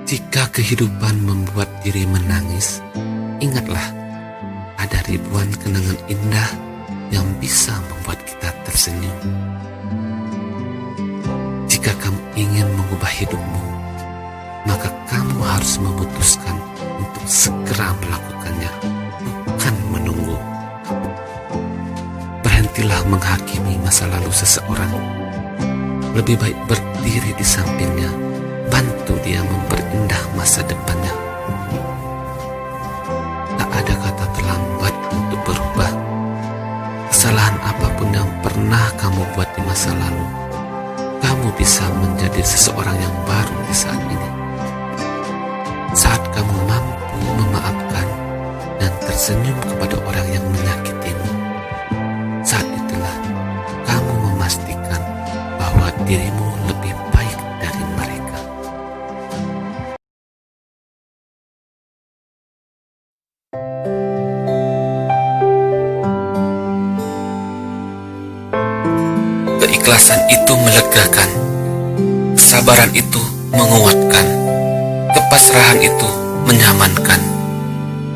Jika kehidupan membuat diri menangis, ingatlah ada ribuan kenangan indah yang bisa membuat kita tersenyum. Jika kamu ingin mengubah hidupmu, maka kamu harus memutuskan untuk segera melakukannya, bukan menunggu. Berhentilah menghakimi masa lalu seseorang. Lebih baik berdiri di sampingnya, bantu dia memperindah masa depannya. Tak ada kata terlambat untuk berubah. Kesalahan apapun yang pernah kamu buat di masa lalu, kamu bisa menjadi seseorang yang baru di saat ini. Saat kamu mampu memaafkan dan tersenyum kepada orang yang menyakitimu, saat itulah kamu memastikan bahwa dirimu lebih baik dari mereka. Keikhlasan itu melegakan, kesabaran itu menguatkan, kepasrahan itu menyamankan,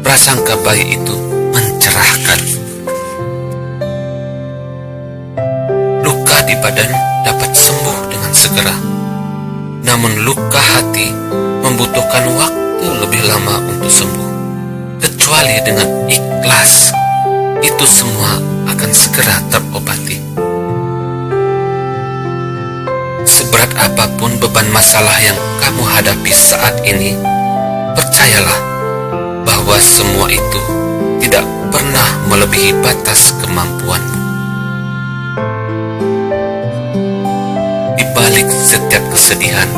prasangka baik itu mencerahkan. Luka di badan dapat sembuh dengan segera, namun luka hati membutuhkan waktu lebih lama untuk sembuh. Kecuali dengan ikhlas, itu semua akan segera terobati. Seberat apapun beban masalah yang kamu hadapi saat ini, percayalah bahwa semua itu tidak pernah melebihi batas kemampuanmu. Di balik setiap kesedihan,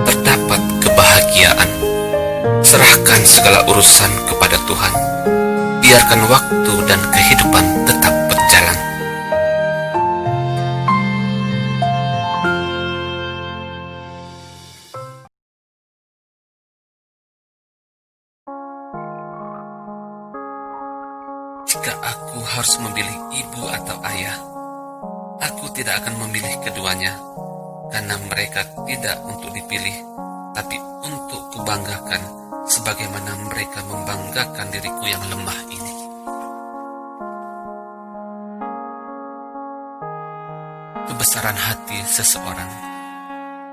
terdapat kebahagiaan. Serahkan segala urusan kepada Tuhan. Biarkan waktu dan kehidupan tetap berjalan. Jika aku harus memilih ibu atau ayah, aku tidak akan memilih keduanya, karena mereka tidak untuk dipilih, tapi untuk kubanggakan, sebagaimana mereka membanggakan diriku yang lemah ini. Kebesaran hati seseorang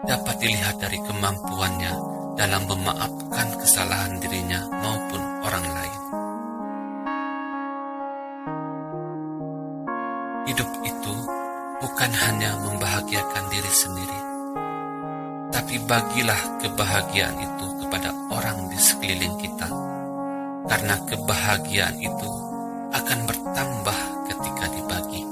dapat dilihat dari kemampuannya dalam memaafkan kesalahan dirinya maupun orang lain. Hidup itu bukan hanya membahagiakan diri sendiri, tapi bagilah kebahagiaan itu kepada orang di sekeliling kita, karena kebahagiaan itu akan bertambah ketika dibagi.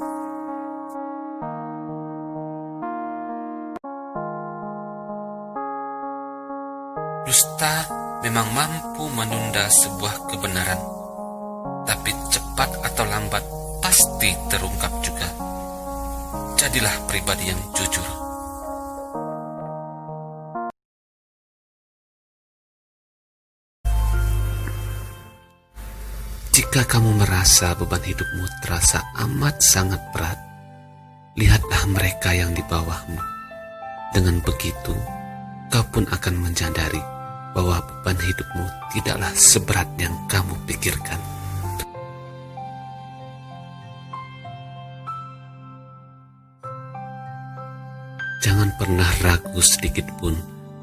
Dusta memang mampu menunda sebuah kebenaran, tapi cepat atau lambat pasti terungkap juga. Jadilah pribadi yang jujur. Jika kamu merasa beban hidupmu terasa amat sangat berat, lihatlah mereka yang di bawahmu. Dengan begitu, kau pun akan menyadari bahwa beban hidupmu tidaklah seberat yang kamu pikirkan. Jangan pernah ragu sedikit pun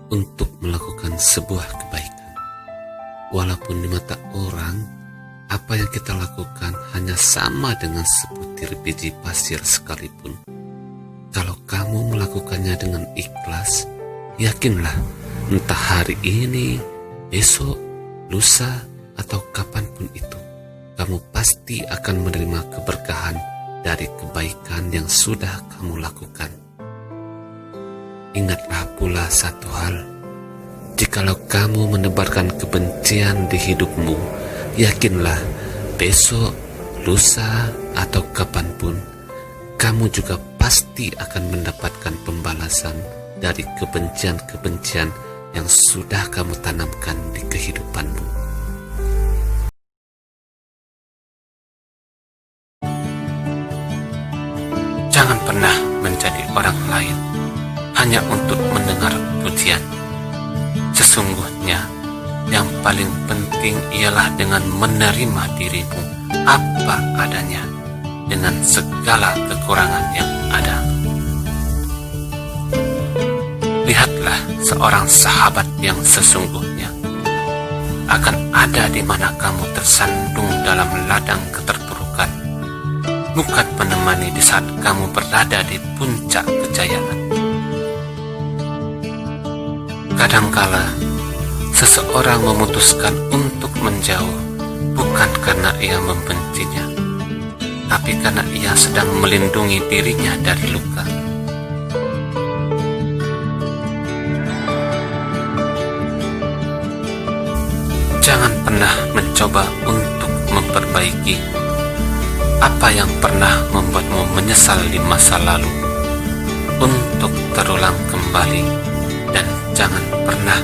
untuk melakukan sebuah kebaikan. Walaupun di mata orang, apa yang kita lakukan hanya sama dengan sebutir biji pasir sekalipun. Kalau kamu melakukannya dengan ikhlas, yakinlah entah hari ini, besok, lusa, atau kapanpun itu, kamu pasti akan menerima keberkahan dari kebaikan yang sudah kamu lakukan. Ingatlah pula satu hal, jikalau kamu menebarkan kebencian di hidupmu, yakinlah besok, lusa, atau kapanpun, kamu juga pasti akan mendapatkan pembalasan dari kebencian-kebencian yang sudah kamu tanamkan di kehidupanmu. Jangan pernah menjadi orang lain hanya untuk mendengar pujian. Sesungguhnya yang paling penting ialah dengan menerima dirimu apa adanya, dengan segala kekurangan yang ada. Lihatlah seorang sahabat yang sesungguhnya akan ada di mana kamu tersandung dalam ladang keterpurukan, bukan menemani di saat kamu berada di puncak kejayaan. Kadangkala seseorang memutuskan untuk menjauh bukan karena ia membencinya, tapi karena ia sedang melindungi dirinya dari luka. Jangan pernah mencoba untuk memperbaiki apa yang pernah membuatmu menyesal di masa lalu untuk terulang kembali, dan jangan pernah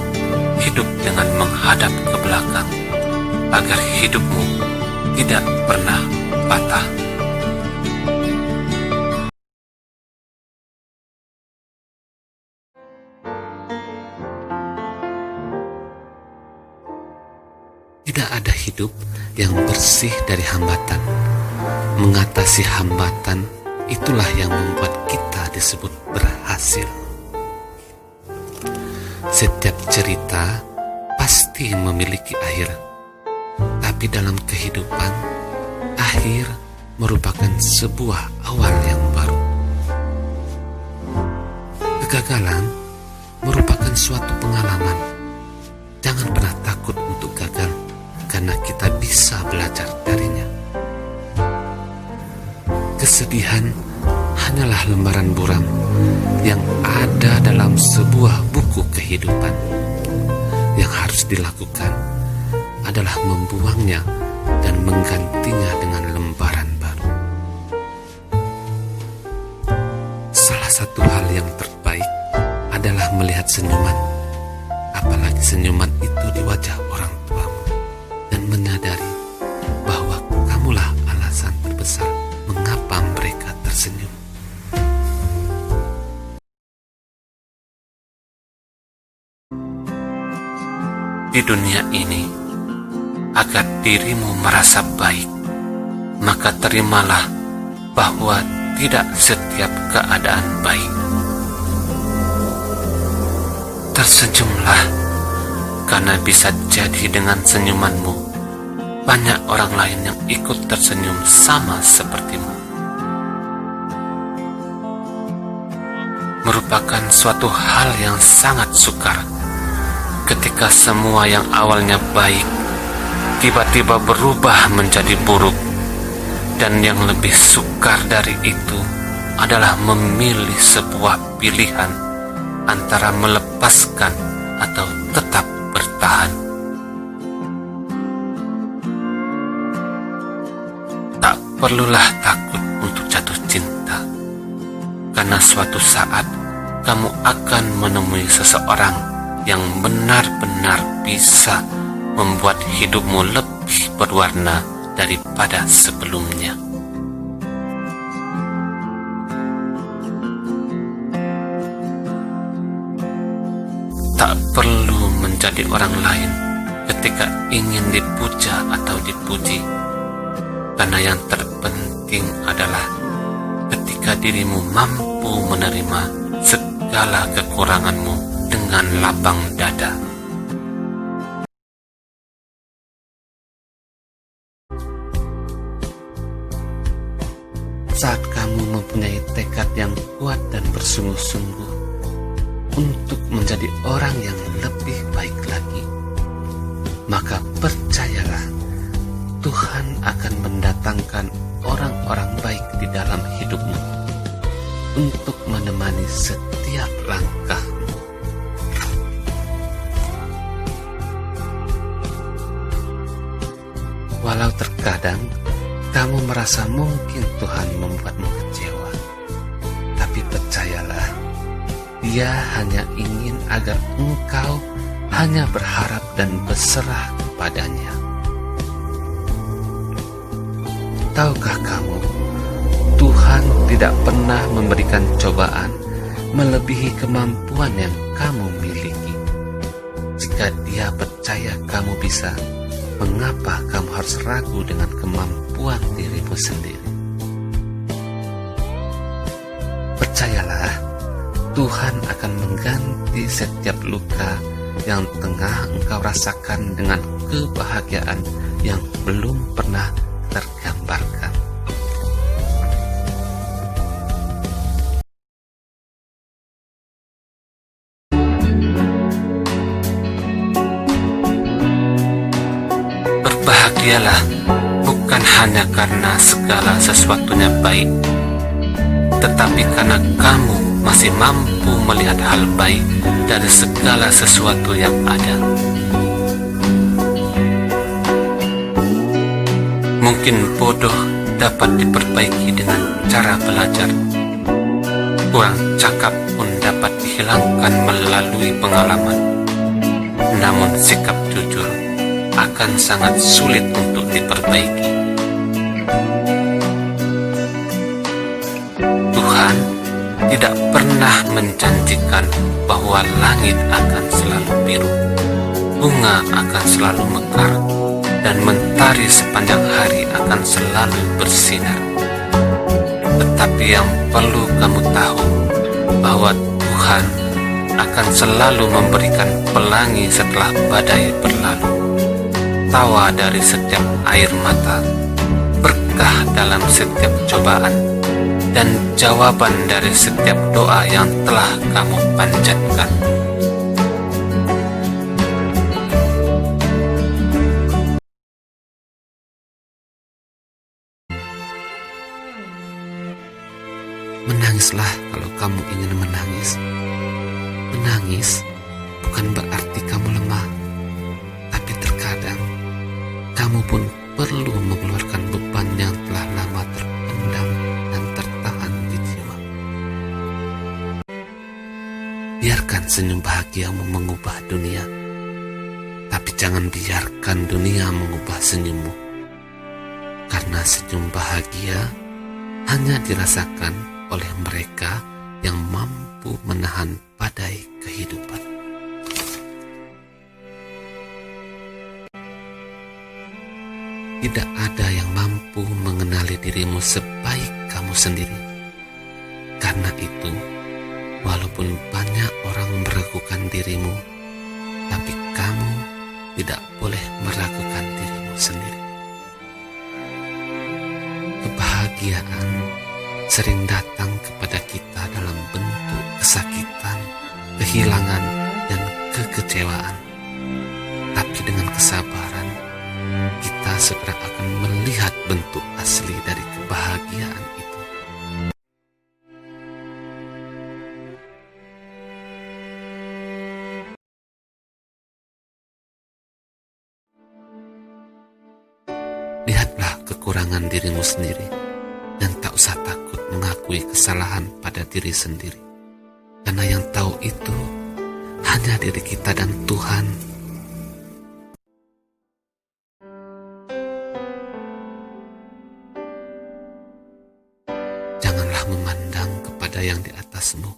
hidup dengan menghadap ke belakang agar hidupmu tidak pernah patah. Tidak ada hidup yang bersih dari hambatan. Mengatasi hambatan, itulah yang membuat kita disebut berhasil. Setiap cerita pasti memiliki akhir, tapi dalam kehidupan, akhir merupakan sebuah awal yang baru. Kegagalan merupakan suatu pengalaman. Jangan pernah takut untuk gagal, karena kita bisa belajar darinya. Kesedihan hanyalah lembaran buram yang ada dalam sebuah buku kehidupan. Yang harus dilakukan adalah membuangnya dan menggantinya dengan lembaran baru. Salah satu hal yang terbaik adalah melihat senyuman, apalagi senyuman itu di wajah orang tuamu, dan menyadari bahwa kamulah alasan terbesar mengapa mereka tersenyum. Di dunia ini, agar dirimu merasa baik, maka terimalah bahwa tidak setiap keadaan baik. Tersenyumlah, karena bisa jadi dengan senyumanmu banyak orang lain yang ikut tersenyum sama sepertimu. Merupakan suatu hal yang sangat sukar ketika semua yang awalnya baik tiba-tiba berubah menjadi buruk, dan yang lebih sukar dari itu adalah memilih sebuah pilihan antara melepaskan atau tetap bertahan. Tak perlulah takut untuk jatuh cinta, karena suatu saat kamu akan menemui seseorang yang benar-benar bisa membuat hidupmu lebih berwarna daripada sebelumnya. Tak perlu menjadi orang lain ketika ingin dipuja atau dipuji, karena yang terpenting adalah ketika dirimu mampu menerima segala kekuranganmu dengan lapang dada. Saat kamu mempunyai tekad yang kuat dan bersungguh-sungguh untuk menjadi orang yang lebih baik lagi, maka percayalah, Tuhan akan mendatangkan orang-orang baik di dalam hidupmu untuk menemani setiap langkahmu. Walau terkadang kamu merasa mungkin Tuhan membuatmu kecewa, tapi percayalah, Dia hanya ingin agar engkau hanya berharap dan berserah kepadanya. Tahukah kamu, Tuhan tidak pernah memberikan cobaan melebihi kemampuan yang kamu miliki. Jika Dia percaya kamu bisa, mengapa kamu harus ragu dengan kemampuan dirimu sendiri? Percayalah, Tuhan akan mengganti setiap luka yang tengah engkau rasakan dengan kebahagiaan yang belum pernah tergambarkan. Berbahagialah bukan hanya karena segala sesuatunya baik, tetapi karena kamu masih mampu melihat hal baik dari segala sesuatu yang ada. Mungkin bodoh dapat diperbaiki dengan cara belajar. Kurang cakap pun dapat dihilangkan melalui pengalaman. Namun sikap jujur akan sangat sulit untuk diperbaiki. Tuhan tidak pernah menjanjikan bahwa langit akan selalu biru, bunga akan selalu mekar, dan mentari sepanjang hari akan selalu bersinar. Tetapi yang perlu kamu tahu, bahwa Tuhan akan selalu memberikan pelangi setelah badai berlalu, tawa dari setiap air mata, berkah dalam setiap cobaan, dan jawaban dari setiap doa yang telah kamu panjatkan. Menangislah kalau kamu ingin menangis. Menangis bukan berarti kamu lemah, tapi terkadang kamu pun perlu mengeluarkan beban yang telah lama terpendam dan tertahan di jiwa. Biarkan senyum bahagiamu mengubah dunia, tapi jangan biarkan dunia mengubah senyummu. Karena senyum bahagia hanya dirasakan oleh mereka yang mampu menahan badai kehidupan. Tidak ada yang mampu mengenali dirimu sebaik kamu sendiri. Karena itu, walaupun banyak orang meragukan dirimu, tapi kamu tidak boleh meragukan dirimu sendiri. Kebahagiaan sering datang kepada kita dalam bentuk kesakitan, kehilangan, dan kekecewaan. Tapi dengan kesabaran, kita segera akan melihat bentuk asli dari kebahagiaan itu. Lihatlah kekurangan dirimu sendiri dan tak usah takut mengakui kesalahan pada diri sendiri. Karena yang tahu itu hanya diri kita dan Tuhan. Janganlah memandang kepada yang di atasmu,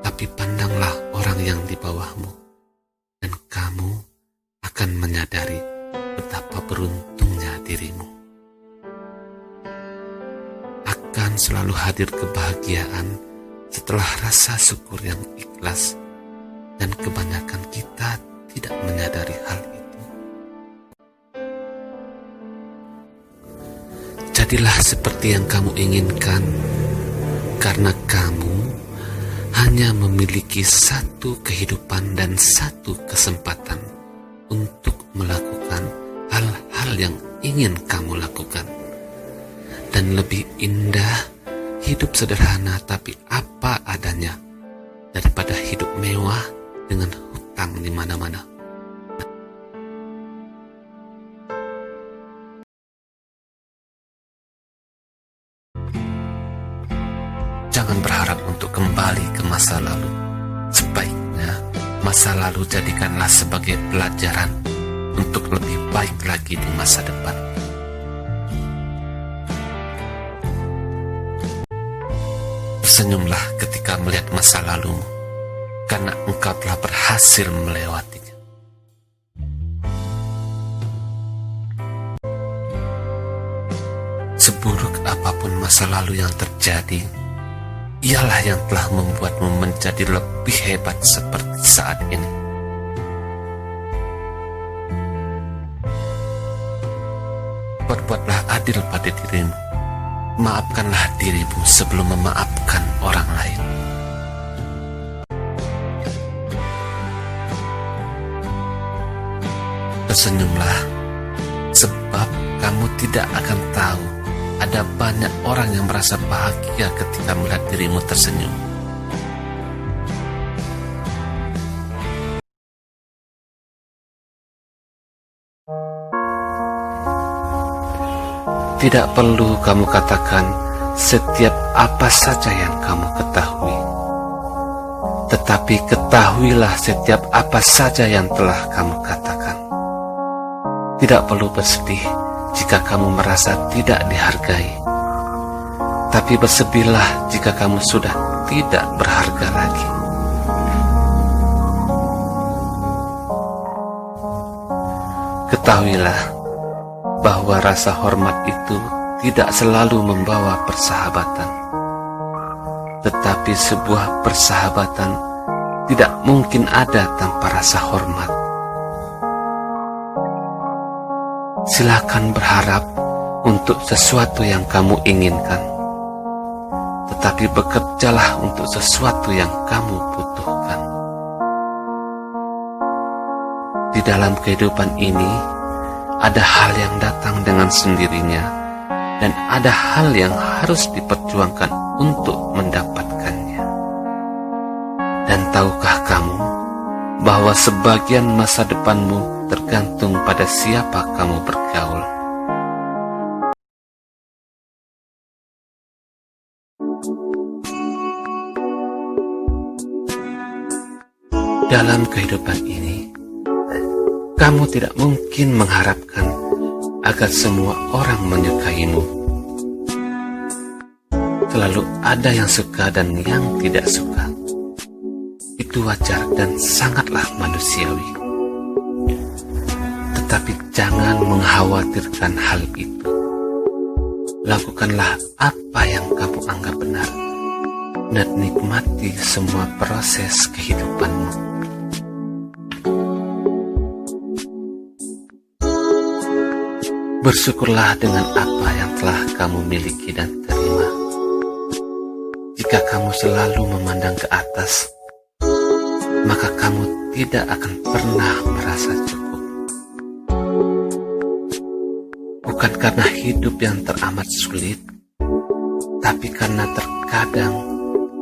tapi pandanglah orang yang di bawahmu, dan kamu akan menyadari betapa beruntungnya dirimu. Akan selalu hadir kebahagiaan setelah rasa syukur yang ikhlas, dan kebanyakan kita tidak menyadari hal itu. Jadilah seperti yang kamu inginkan, karena kamu hanya memiliki satu kehidupan dan satu kesempatan untuk melakukan hal-hal yang ingin kamu lakukan. Dan lebih indah hidup sederhana tapi apa adanya daripada hidup mewah dengan hutang di mana-mana. Jangan berharap untuk kembali ke masa lalu. Sebaiknya masa lalu jadikanlah sebagai pelajaran untuk lebih baik lagi di masa depan. Tersenyumlah ketika melihat masa lalumu, karena engkau telah berhasil melewati Seburuk apapun masa lalu yang terjadi, ialah yang telah membuatmu menjadi lebih hebat seperti saat ini. Berbuatlah adil pada dirimu. Maafkanlah dirimu sebelum memaafkan orang lain. Tersenyumlah, sebab kamu tidak akan tahu ada banyak orang yang merasa bahagia ketika melihat dirimu tersenyum. Tidak perlu kamu katakan setiap apa saja yang kamu ketahui, tetapi ketahuilah setiap apa saja yang telah kamu katakan. Tidak perlu bersedih jika kamu merasa tidak dihargai, tapi bersedihlah jika kamu sudah tidak berharga lagi. Ketahuilah bahwa rasa hormat itu tidak selalu membawa persahabatan, tetapi sebuah persahabatan tidak mungkin ada tanpa rasa hormat. Silakan berharap untuk sesuatu yang kamu inginkan, tetapi bekerjalah untuk sesuatu yang kamu butuhkan. Di dalam kehidupan ini, ada hal yang datang dengan sendirinya, dan ada hal yang harus diperjuangkan untuk mendapatkannya. Dan tahukah kamu bahwa sebagian masa depanmu tergantung pada siapa kamu bergaul? Dalam kehidupan ini, kamu tidak mungkin mengharapkan agar semua orang menyukaimu. Selalu ada yang suka dan yang tidak suka. Itu wajar dan sangatlah manusiawi. Tetapi jangan mengkhawatirkan hal itu. Lakukanlah apa yang kamu anggap benar dan nikmati semua proses kehidupanmu. Bersyukurlah dengan apa yang telah kamu miliki dan terima. Jika kamu selalu memandang ke atas, maka kamu tidak akan pernah merasa cukup. Bukan karena hidup yang teramat sulit, tapi karena terkadang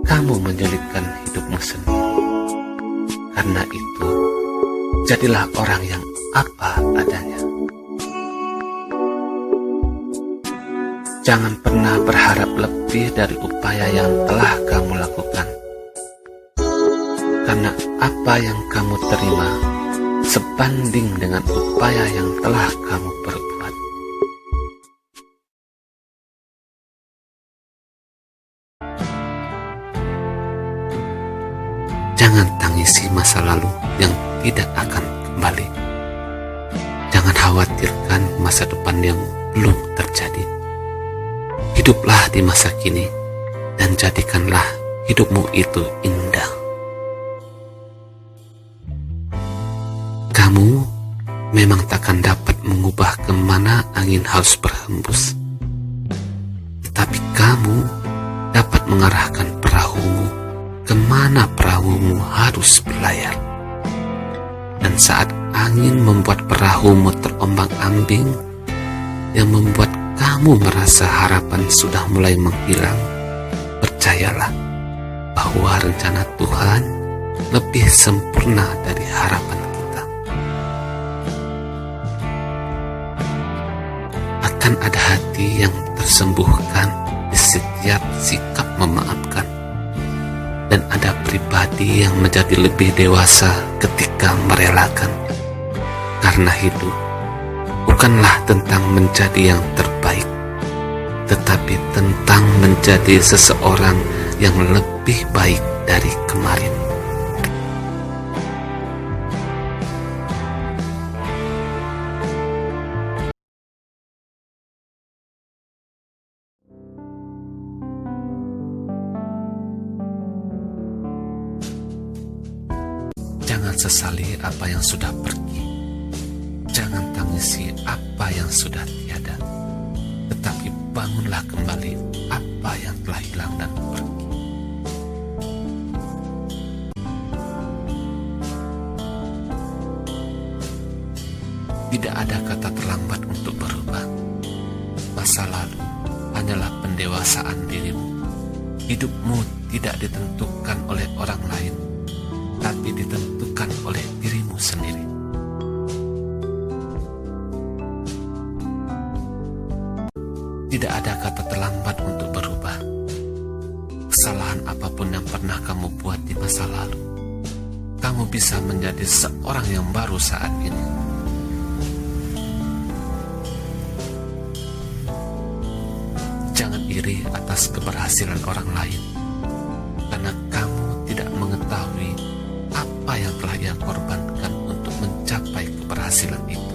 kamu menyulitkan hidupmu sendiri. Karena itu, jadilah orang yang apa adanya. Jangan pernah berharap lebih dari upaya yang telah kamu lakukan, karena apa yang kamu terima sebanding dengan upaya yang telah kamu perbuat. Jangan tangisi masa lalu yang tidak akan kembali. Jangan khawatirkan masa depan yang belum terjadi. Hiduplah di masa kini dan jadikanlah hidupmu itu indah. Kamu memang takkan dapat mengubah kemana angin harus berhembus, tetapi kamu dapat mengarahkan perahumu kemana perahumu harus berlayar. Dan saat angin membuat perahumu terombang-ambing, yang membuat kamu merasa harapan sudah mulai menghilang, percayalah bahwa rencana Tuhan lebih sempurna dari harapan kita. Akan ada hati yang tersembuhkan di setiap sikap memaafkan, dan ada pribadi yang menjadi lebih dewasa ketika merelakan. Karena hidup bukanlah tentang menjadi yang terbaik, tetapi tentang menjadi seseorang yang lebih baik dari kemarin. sesali apa yang sudah pergi. Jangan tangisi apa yang sudah tiada, tetapi bangunlah kembali apa yang telah hilang dan pergi. Tidak ada kata terlambat untuk berubah. Masa lalu hanyalah pendewasaan dirimu. Hidupmu tidak ditentukan oleh orang lain, tapi ditentukan oleh dirimu sendiri. Tidak ada kata terlambat untuk berubah. Kesalahan apapun yang pernah kamu buat di masa lalu, kamu bisa menjadi seorang yang baru saat ini. Jangan iri atas keberhasilan orang lain, karena kamu tidak mengetahui apa yang telah ia korbankan untuk mencapai keberhasilan itu.